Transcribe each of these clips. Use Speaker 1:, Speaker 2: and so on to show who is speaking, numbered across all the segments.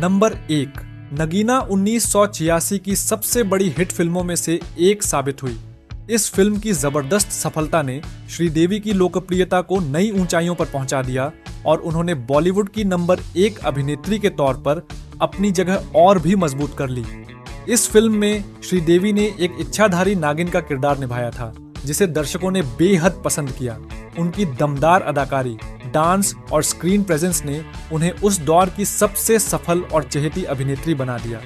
Speaker 1: Number 1, Nagina 1986 की सबसे बड़ी हिट फिल्मों में से एक साबित हुई। इस फिल्म की जबरदस्त सफलता ने श्रीदेवी की लोकप्रियता को नई ऊंचाइयों पर पहुंचा दिया और उन्होंने बॉलीवुड की नंबर 1 अभिनेत्री के तौर पर अपनी जगह और भी मजबूत कर ली। इस फिल्म में श्रीदेवी ने एक इच्छाधारी नागिन का किरदार निभाया था, जिसे दर्शकों ने बेहद पसंद किया। उनकी दमदार अदाकारी, डांस और स्क्रीन प्रेजेंस ने उन्हें उस दौर की सबसे सफल और चहेती अभिनेत्री बना दिया।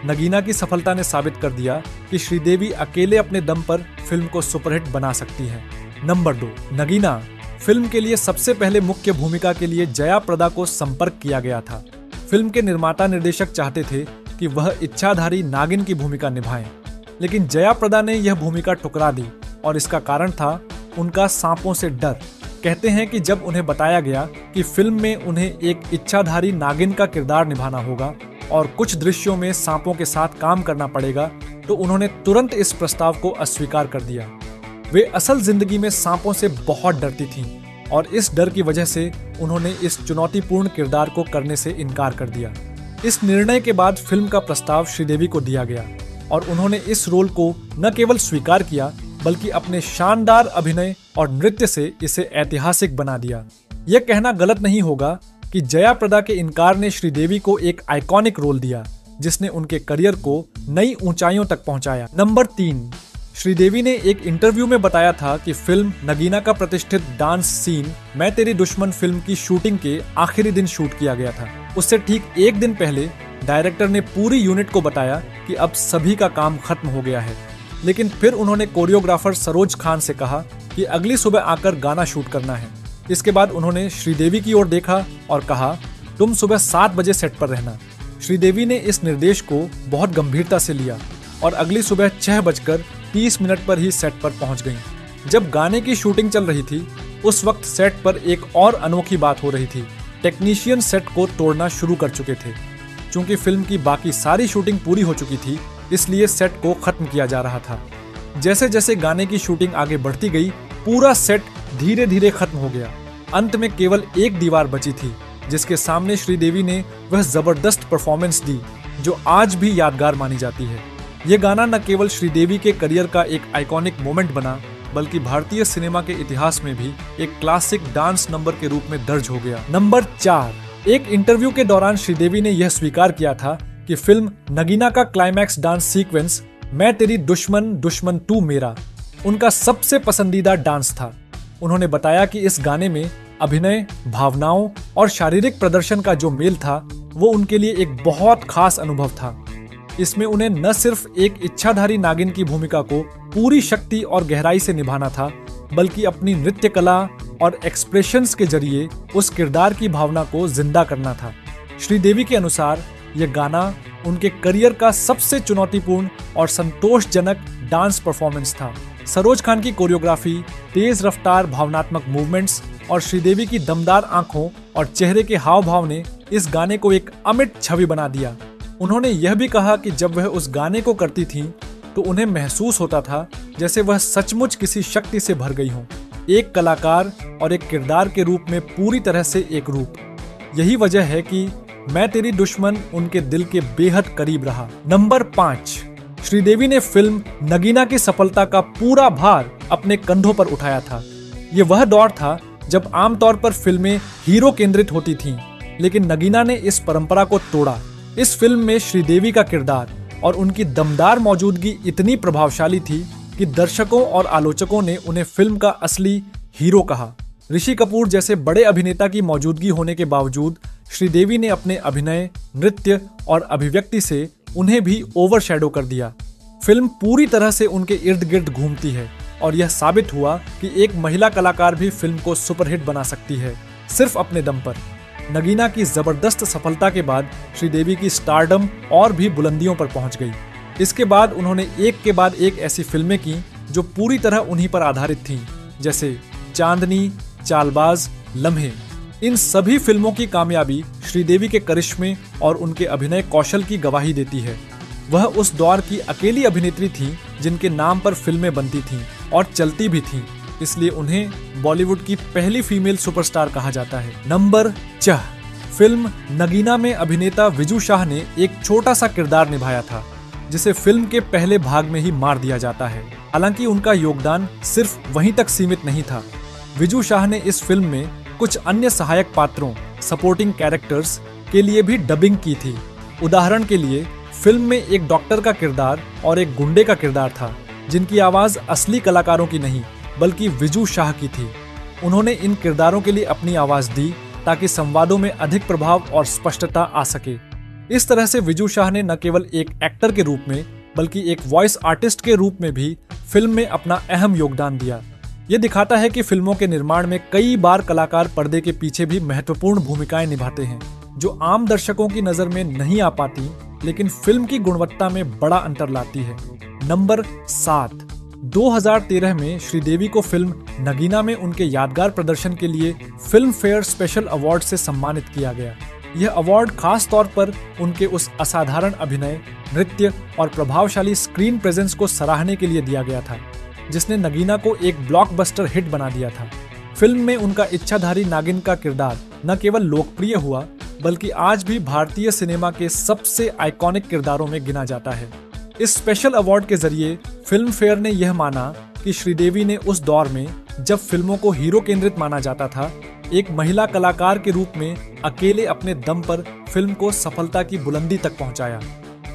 Speaker 1: नगीना की सफलता ने साबित कर दिया कि श्रीदेवी अकेले अपने दम पर फिल्म को सुपरहिट बना सकती हैं। नंबर 2, नगीना फिल्म के लिए सबसे पहले मुख्य भूमिका के लिए जया प्रदा को संपर्क किया गया था। फिल्म के निर्माता निर्देशक चाहते थे कि वह इच्छाधारी नागिन की भूमिका निभाएं, लेकिन जया प्रदा ने यह भूमिका ठुकरा दी और इसका कारण था उनका सांपों से डर। कहते हैं कि जब उन्हें बताया गया कि फिल्म में उन्हें एक इच्छाधारी नागिन का किरदार निभाना होगा और कुछ दृश्यों में सांपों के साथ काम करना पड़ेगा, तो उन्होंने तुरंत इस प्रस्ताव को अस्वीकार कर दिया। वे असल जिंदगी में सांपों से बहुत डरती थीं और इस डर की वजह से उन्होंने इस चुनौतीपूर्ण किरदार को करने से इनकार कर दिया। इस निर्णय के बाद फिल्म का प्रस्ताव श्रीदेवी को दिया गया और उन्होंने इस रोल को न केवल स्वीकार किया बल्कि अपने शानदार अभिनय और नृत्य से इसे ऐतिहासिक बना दिया। यह कहना गलत नहीं होगा कि जया प्रदा के इनकार ने श्रीदेवी को एक आइकॉनिक रोल दिया, जिसने उनके करियर को नई ऊंचाइयों तक पहुंचाया। नंबर 3, श्रीदेवी ने एक इंटरव्यू में बताया था कि फिल्म नगीना का प्रतिष्ठित डांस सीन मैं तेरी दुश्मन फिल्म की शूटिंग के आखिरी दिन शूट किया गया था। उससे ठीक एक दिन पहले डायरेक्टर ने पूरी यूनिट को बताया कि अब सभी का काम खत्म हो गया है, लेकिन फिर उन्होंने कोरियोग्राफर सरोज खान से कहा कि अगली सुबह आकर गाना शूट करना है। इसके बाद उन्होंने श्रीदेवी की ओर देखा और कहा, तुम सुबह 7 बजे सेट पर रहना। श्रीदेवी ने इस निर्देश को बहुत गंभीरता से लिया और अगली सुबह 6:30 पर ही सेट पर पहुंच गईं। जब गाने की शूटिंग चल रही थी, उस वक्त सेट पर एक और अनोखी बात हो रही थी। टेक्नीशियन सेट को तोड़ना शुरू कर चुके थे। चूंकि फिल्म की बाकी सारी शूटिंग पूरी हो चुकी थी, इसलिए सेट को खत्म किया जा रहा था। जैसे जैसे गाने की शूटिंग आगे बढ़ती गई, पूरा सेट धीरे धीरे खत्म हो गया। अंत में केवल एक दीवार बची थी, जिसके सामने श्रीदेवी ने वह जबरदस्त परफॉर्मेंस दी जो आज भी यादगार मानी जाती है। यह गाना न केवल श्रीदेवी के करियर का एक आइकॉनिक मोमेंट बना, बल्कि भारतीय सिनेमा के इतिहास में भी एक क्लासिक डांस नंबर के रूप में दर्ज हो गया। नंबर 4, एक इंटरव्यू के दौरान श्रीदेवी ने यह स्वीकार किया था कि फिल्म नगीना का क्लाइमैक्स डांस सीक्वेंस मैं तेरी दुश्मन दुश्मन तू मेरा उनका सबसे पसंदीदा डांस था। उन्होंने बताया कि इस गाने में अभिनय, भावनाओं और शारीरिक प्रदर्शन का जो मेल था, वो उनके लिए एक बहुत खास अनुभव था। इसमें उन्हें न सिर्फ एक इच्छाधारी नागिन की भूमिका को पूरी शक्ति और गहराई से निभाना था, बल्कि अपनी नृत्य कला और एक्सप्रेशंस के जरिए उस किरदार की भावना को जिंदा करना था। श्रीदेवी के अनुसार यह गाना उनके करियर का सबसे चुनौतीपूर्ण और संतोषजनक डांस परफॉर्मेंस था। सरोज खान की कोरियोग्राफी, तेज रफ्तार भावनात्मक मूवमेंट्स और श्रीदेवी की दमदार आंखों और चेहरे के हाव भाव ने इस गाने को एक अमिट छवि बना दिया। उन्होंने यह भी कहा कि जब वह उस गाने को करती थीं, तो उन्हें महसूस होता था जैसे वह सचमुच किसी शक्ति से भर गई हों, एक कलाकार और एक किरदार के रूप में पूरी तरह से एक रूप। यही वजह है कि मैं तेरी दुश्मन उनके दिल के बेहद करीब रहा। नंबर 5, श्रीदेवी ने फिल्म नगीना की सफलता का पूरा भार अपने कंधों पर उठाया था। ये वह दौर था जब आमतौर पर फिल्में हीरो केंद्रित होती थीं, लेकिन नगीना ने इस परंपरा को तोड़ा। इस फिल्म में श्रीदेवी का किरदार और उनकी दमदार मौजूदगी इतनी प्रभावशाली थी कि दर्शकों और आलोचकों ने उन्हें फिल्म का असली हीरो कहा। ऋषि कपूर जैसे बड़े अभिनेता की मौजूदगी होने के बावजूद श्रीदेवी ने अपने अभिनय, नृत्य और अभिव्यक्ति से उन्हें भी ओवरशैडो कर दिया। फिल्म पूरी तरह से उनके इर्द गिर्द घूमती है और यह साबित हुआ कि एक महिला कलाकार भी फिल्म को सुपरहिट बना सकती है, सिर्फ अपने दम पर। नगीना की जबरदस्त सफलता के बाद श्रीदेवी की स्टारडम और भी बुलंदियों पर पहुंच गई। इसके बाद उन्होंने एक के बाद एक ऐसी फिल्में की जो पूरी तरह उन्हीं पर आधारित थीं, जैसे चांदनी, चालबाज, लम्हे। इन सभी फिल्मों की कामयाबी श्रीदेवी के करिश्मे और उनके अभिनय कौशल की गवाही देती है। वह उस दौर की अकेली अभिनेत्री थीं जिनके नाम पर फिल्में बनती थीं और चलती भी थीं, इसलिए उन्हें बॉलीवुड की पहली फीमेल सुपरस्टार कहा जाता है। नंबर 4, फिल्म नगीना में अभिनेता विजू शाह ने एक छोटा सा किरदार निभाया था, जिसे फिल्म के पहले भाग में ही मार दिया जाता है। हालांकि उनका योगदान सिर्फ वहीं तक सीमित नहीं था। विजू शाह ने इस फिल्म में कुछ अन्य सहायक पात्रों, सपोर्टिंग कैरेक्टर्स के लिए भी डबिंग की थी। उदाहरण के लिए फिल्म में एक डॉक्टर का किरदार और एक गुंडे का किरदार था, जिनकी आवाज असली कलाकारों की नहीं बल्कि विजू शाह की थी। उन्होंने इन किरदारों के लिए अपनी आवाज दी ताकि संवादों में अधिक प्रभाव और स्पष्टता आ सके। इस तरह से विजू शाह ने न केवल एक एक्टर के रूप में बल्कि एक वॉइस आर्टिस्ट के रूप में भी फिल्म में अपना अहम योगदान दिया। ये दिखाता है कि फिल्मों के निर्माण में कई बार कलाकार पर्दे के पीछे भी महत्वपूर्ण भूमिकाएं निभाते हैं, जो आम दर्शकों की नजर में नहीं आ पाती लेकिन फिल्म की गुणवत्ता में बड़ा अंतर लाती है। नंबर 7, 2013 में श्रीदेवी को फिल्म नगीना में उनके यादगार प्रदर्शन के लिए फिल्म फेयर स्पेशल अवार्ड से सम्मानित किया गया। यह अवार्ड खास तौर पर उनके उस असाधारण अभिनय, नृत्य और प्रभावशाली स्क्रीन प्रेजेंस को सराहने के लिए दिया गया था, जिसने नगीना को एक ब्लॉकबस्टर हिट बना दिया था। फिल्म में उनका इच्छाधारी नागिन का किरदार न केवल लोकप्रिय हुआ बल्कि आज भी भारतीय सिनेमा के सबसे आइकॉनिक किरदारों में गिना जाता है। इस स्पेशल अवार्ड के जरिए फिल्म फेयर ने यह माना कि श्रीदेवी ने उस दौर में जब फिल्मों को हीरो केंद्रित माना जाता था, एक महिला कलाकार के रूप में अकेले अपने दम पर फिल्म को सफलता की बुलंदी तक पहुंचाया।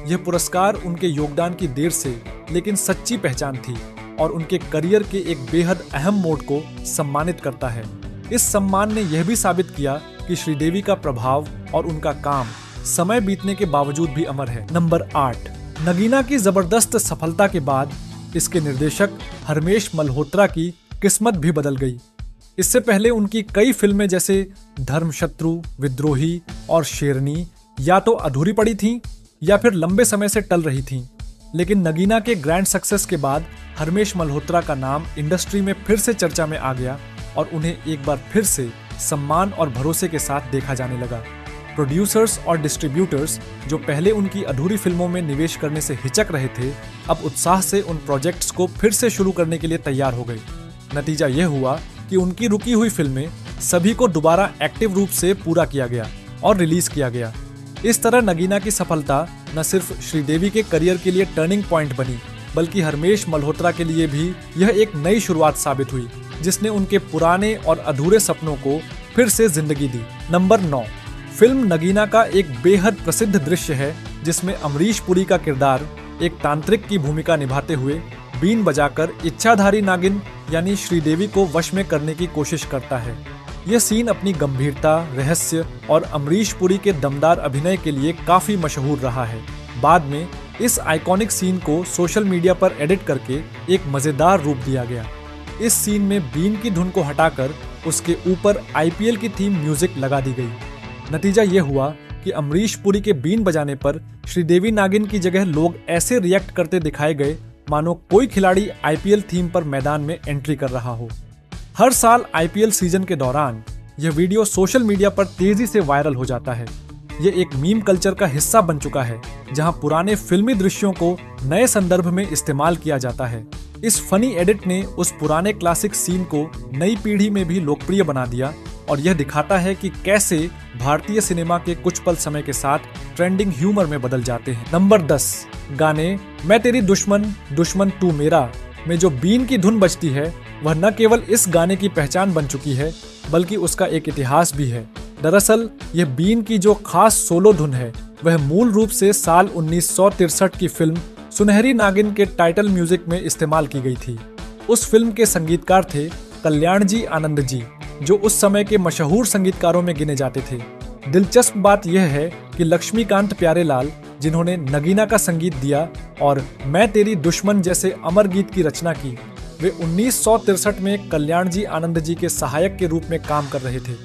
Speaker 1: यह पुरस्कार उनके योगदान की देर से लेकिन सच्ची पहचान थी और उनके करियर के एक बेहद अहम मोड़ को सम्मानित करता है। इस सम्मान ने यह भी साबित किया कि श्रीदेवी का प्रभाव और उनका काम समय बीतने के बावजूद भी अमर है। नंबर 8, नगीना की जबरदस्त सफलता के बाद इसके निर्देशक हरमेश मल्होत्रा की किस्मत भी बदल गई। इससे पहले उनकी कई फिल्में जैसे धर्मशत्रु, विद्रोही और शेरनी या तो अधूरी पड़ी थीं या फिर लंबे समय से टल रही थीं। लेकिन नगीना के ग्रैंड सक्सेस के बाद हरमेश मल्होत्रा का नाम इंडस्ट्री में फिर से चर्चा में आ गया और उन्हें एक बार फिर से सम्मान और भरोसे के साथ देखा जाने लगा। प्रोड्यूसर्स और डिस्ट्रीब्यूटर्स जो पहले उनकी अधूरी फिल्मों में निवेश करने से हिचक रहे थे, अब उत्साह से उन प्रोजेक्ट्स को फिर से शुरू करने के लिए तैयार हो गए। नतीजा यह हुआ कि उनकी रुकी हुई फिल्में सभी को दोबारा एक्टिव रूप से पूरा किया गया और रिलीज किया गया। इस तरह नगीना की सफलता न सिर्फ श्रीदेवी के करियर के लिए टर्निंग पॉइंट बनी बल्कि हरमेश मल्होत्रा के लिए भी यह एक नई शुरुआत साबित हुई, जिसने उनके पुराने और अधूरे सपनों को फिर से जिंदगी दी। नंबर 9, फिल्म नगीना का एक बेहद प्रसिद्ध दृश्य है जिसमें अमरीश पुरी का किरदार एक तांत्रिक की भूमिका निभाते हुए बीन बजाकर इच्छाधारी नागिन यानी श्रीदेवी को वश में करने की कोशिश करता है। यह सीन अपनी गंभीरता, रहस्य और अमरीश पुरी के दमदार अभिनय के लिए काफी मशहूर रहा है। बाद में इस आइकॉनिक सीन को सोशल मीडिया पर एडिट करके एक मजेदार रूप दिया गया। इस सीन में बीन की धुन को हटाकर उसके ऊपर आईपीएल की थीम म्यूजिक लगा दी गई। नतीजा यह हुआ कि अमरीश पुरी के बीन बजाने पर श्रीदेवी नागिन की जगह लोग ऐसे रिएक्ट करते दिखाए गए मानो कोई खिलाड़ी आईपीएल थीम पर मैदान में एंट्री कर रहा हो। हर साल आईपीएल सीजन के दौरान यह वीडियो सोशल मीडिया पर तेजी से वायरल हो जाता है। यह एक मीम कल्चर का हिस्सा बन चुका है, जहां पुराने फिल्मी दृश्यों को नए संदर्भ में इस्तेमाल किया जाता है। इस फनी एडिट ने उस पुराने क्लासिक सीन को नई पीढ़ी में भी लोकप्रिय बना दिया और यह दिखाता है कि कैसे भारतीय सिनेमा के कुछ पल समय के साथ ट्रेंडिंग ह्यूमर में बदल जाते हैं। नंबर 10, गाने मैं तेरी दुश्मन दुश्मन तू मेरा में जो बीन की धुन बजती है वह न केवल इस गाने की पहचान बन चुकी है बल्कि उसका एक इतिहास भी है। दरअसल यह बीन की जो खास सोलो धुन है वह मूल रूप से साल 1963 की फिल्म सुनहरी नागिन के टाइटल म्यूजिक में इस्तेमाल की गई थी। उस फिल्म के संगीतकार थे कल्याण जी आनंद जी, जो उस समय के मशहूर संगीतकारों में गिने जाते थे। दिलचस्प बात यह है कि लक्ष्मीकांत प्यारेलाल, जिन्होंने नगीना का संगीत दिया और मैं तेरी दुश्मन जैसे अमर गीत की रचना की, वे 1963 में कल्याण जी आनंद जी के सहायक के रूप में काम कर रहे थे।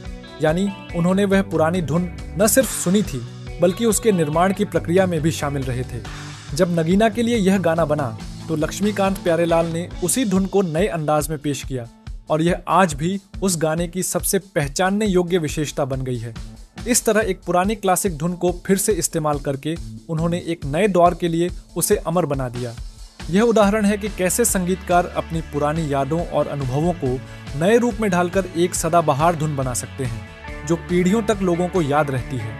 Speaker 1: यानी उन्होंने वह पुरानी धुन न सिर्फ सुनी थी बल्कि उसके निर्माण की प्रक्रिया में भी शामिल रहे थे। जब नगीना के लिए यह गाना बना तो लक्ष्मीकांत प्यारेलाल ने उसी धुन को नए अंदाज में पेश किया और यह आज भी उस गाने की सबसे पहचानने योग्य विशेषता बन गई है। इस तरह एक पुरानी क्लासिक धुन को फिर से इस्तेमाल करके उन्होंने एक नए दौर के लिए उसे अमर बना दिया। यह उदाहरण है कि कैसे संगीतकार अपनी पुरानी यादों और अनुभवों को नए रूप में ढालकर एक सदाबहार धुन बना सकते हैं। जो पीढ़ियों तक लोगों को याद रहती है।